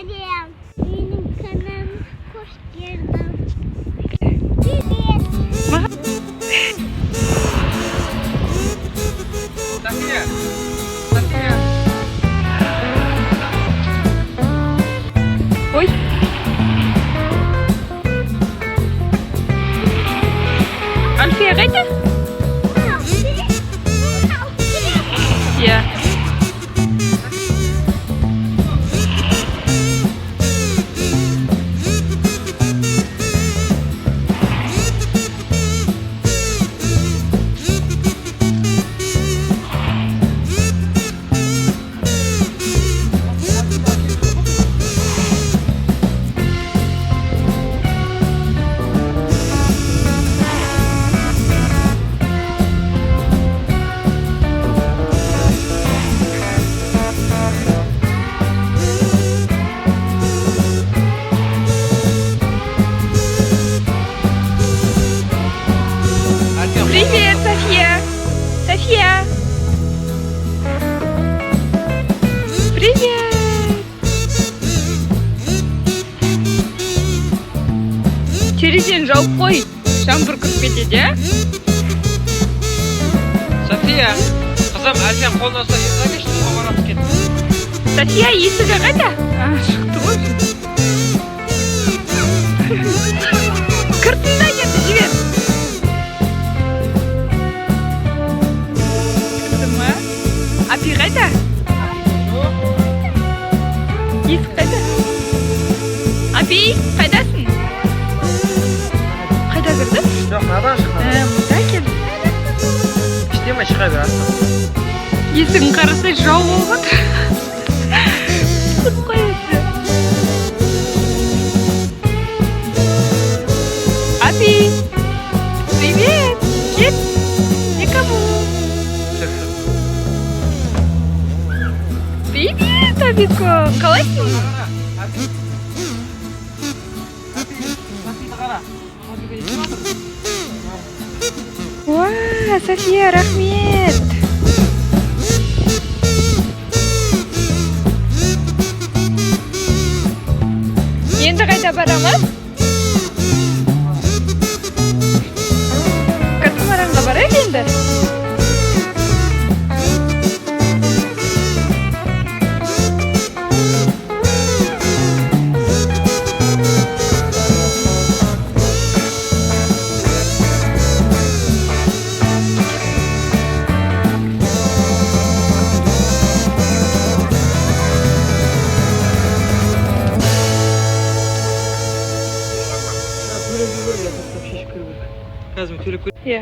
Selam. Benim kanalıma hoş geldin. Привет. София! София! Ой. Альфия қайда? Иә. Привет, София! София! Привет! Терезені жауып қой, жаңбыр кіріп кетеді, иә? София! Қызым, Альфияның қолына ұстап ешқайда барамыз кетті. София, есігі қайда? Шықты ғой. Кіртін да енді жібер. Кірді ма? Апи қайда? Есік қайда? Апи, қайдасың? Қайда кірді? Жоқ, мынадан шыққан. Мұнда келді. Іштемей шыға берасың. Есігін қарасай жау болған. Түсіп қояды. Апи! Привет! Кет! Никому! Привет, Апико! Қалайсың? Уа, София, рахмет! Енді қайда барамыз? Катамаранға барайық енді. Қазір көріп көр. Иә.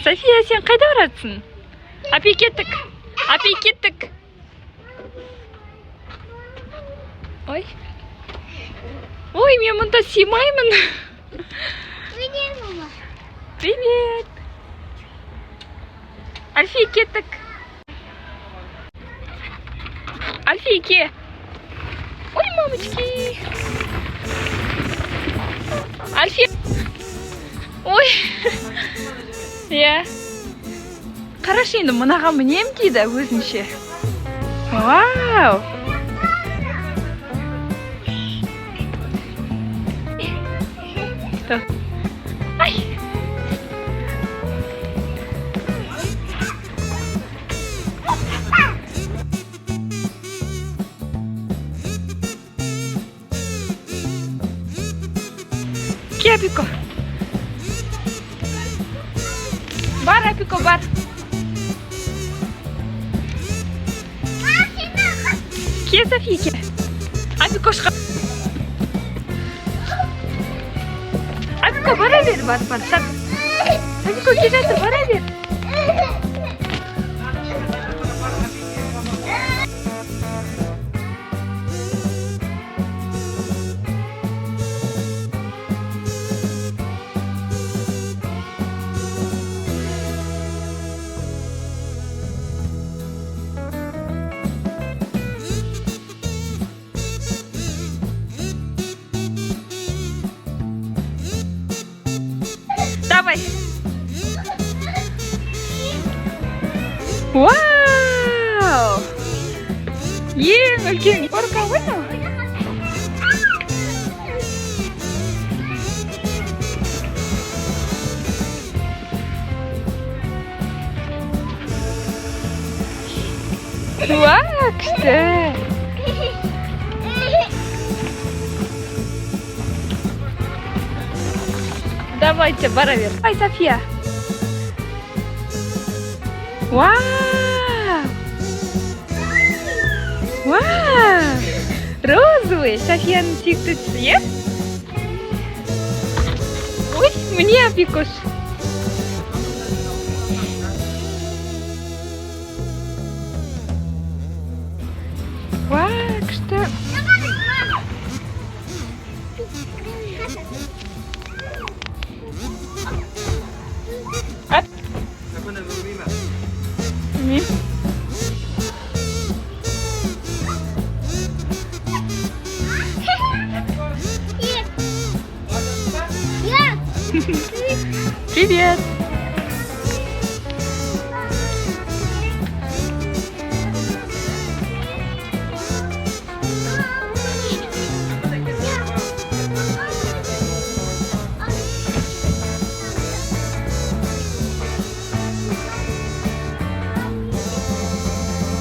София, сен қайда барасың? Апи, кеттік. Апи, кеттік. Ой. Ой, мен мұнда сыймаймын. Привет, мама. Привет. Альфия, кеттік. Альфия, ке. Ой, мамочки. Альфия. Ой. Иә. Қарашы енді мынаға мінем дейді өзінше. Вау. Ай. Ке, Апико. Бар, Апико, бар. Ке, София, ке. Апико, шқа. Апико, бара бер, бар. Апико, ке жатыр, бара бер. Давай. Вау! Ең үлкен горка ғой мынау. Вау, күшті. Давайте, бара бер. Ай, София. Вау! Вау! Розовый. Софияның сүйікті түсі, е? Ой, міне Апикош. Вау, күшті. Білмеймін. Привет!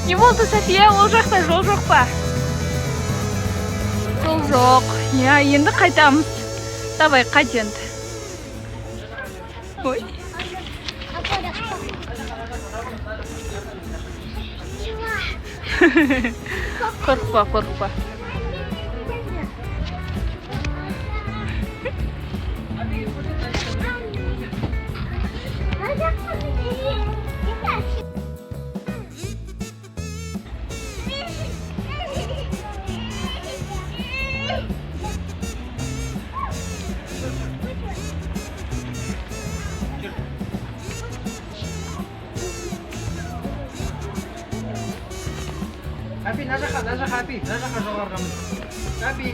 Не болды, София, ол жақта жол жоқ па? Жол жоқ. Я, енді қайтамыз. Давай, қайт енді. Ой. Қорықпа, қорықпа. Апи, мына жаққа, Апи, мына жаққа жоғарыға мін. Апи.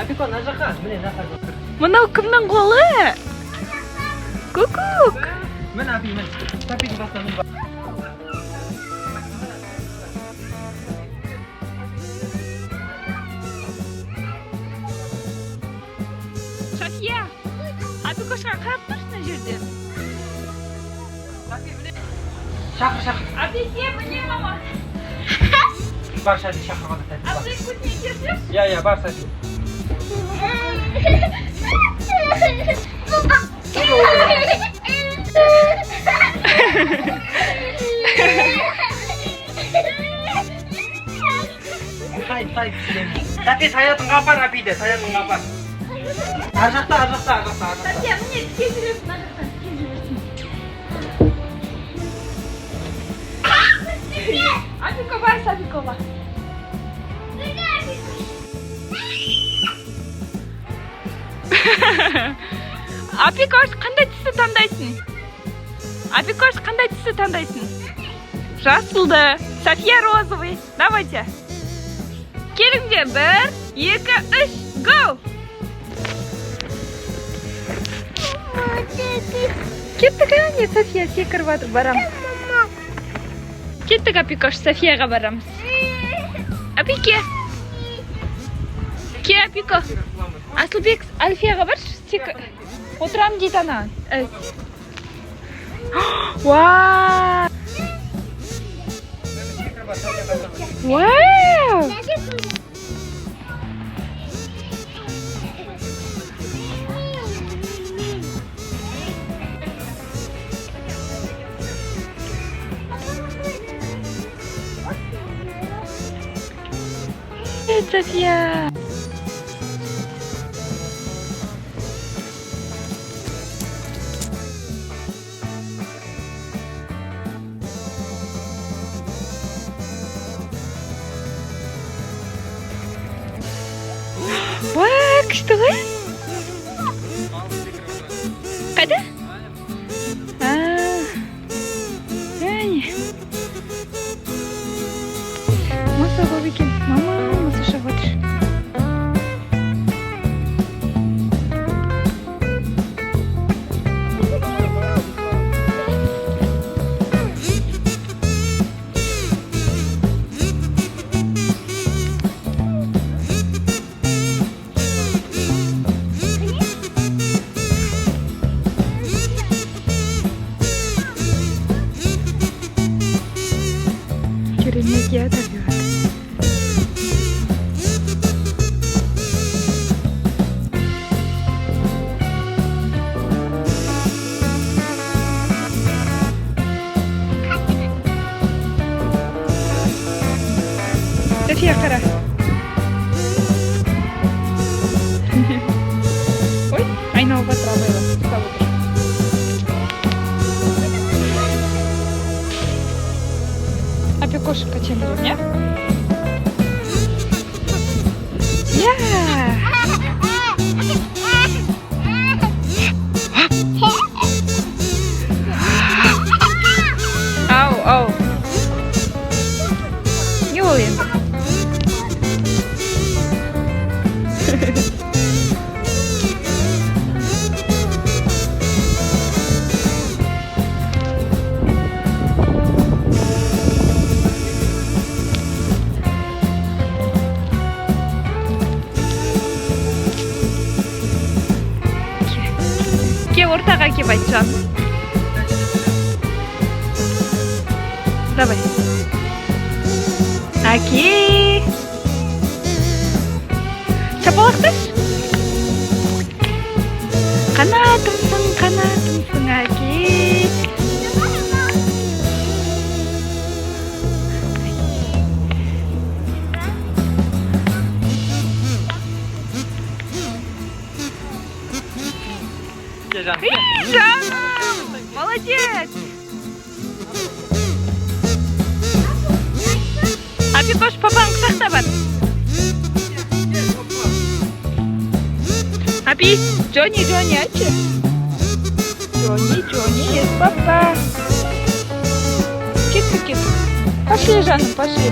Апико, мына жаққа, міне мына жаққа тұр. Мынау кімнің қолы? Кукук. Мін, Апи, мін. Апидің басынан мін бар. София, Апикошқа қарап тұршы мына жерден. Шақыр. Апи, сен міне мама. Бар, Шади, шақырғанда тәтті бар. Апи, көтіне келсем? Я, бар, Шади. Тай, Тәте, саятынға апар, Апиді, саятынға апар. Ар жақта. София, міне тез жүресің, ар жақтан тез жүресің. Апико бар, Апико бар. Апикош, қандай түсті таңдайсың? Апикош, қандай түсті таңдайсың? Жасылды. София розовый. Давайте. Келіңдер, 1, 2, 3, go! Кеттік, әне, София секіріп жатыр, барамыз. Кеттік, Апикош, Софияға барамыз. Апике. Ке, Апико. Асылбек, Альфияға баршы, отырам дейді ана. Вау! Вау! София! Вау, күшті ғой? Қайда? Әне. Маса көп екен. Мама, маса шығып отыр. Дөнеге табиғат. София, қара. Ой, айналып жатыр абайла. Ұстап отыр. Опять кошек качаем, не? Ау, ау. Не ол енді? Ортаға кеп айтсам. Давай. Әке. Шапалақташ. Қанатымсың, әке. Жаным, молодец! Апикош, папаң құшақта бар. Апи, Джонни, айтшы. Джонни, есть папа. Кеттік. Пошли, жаным, пошли.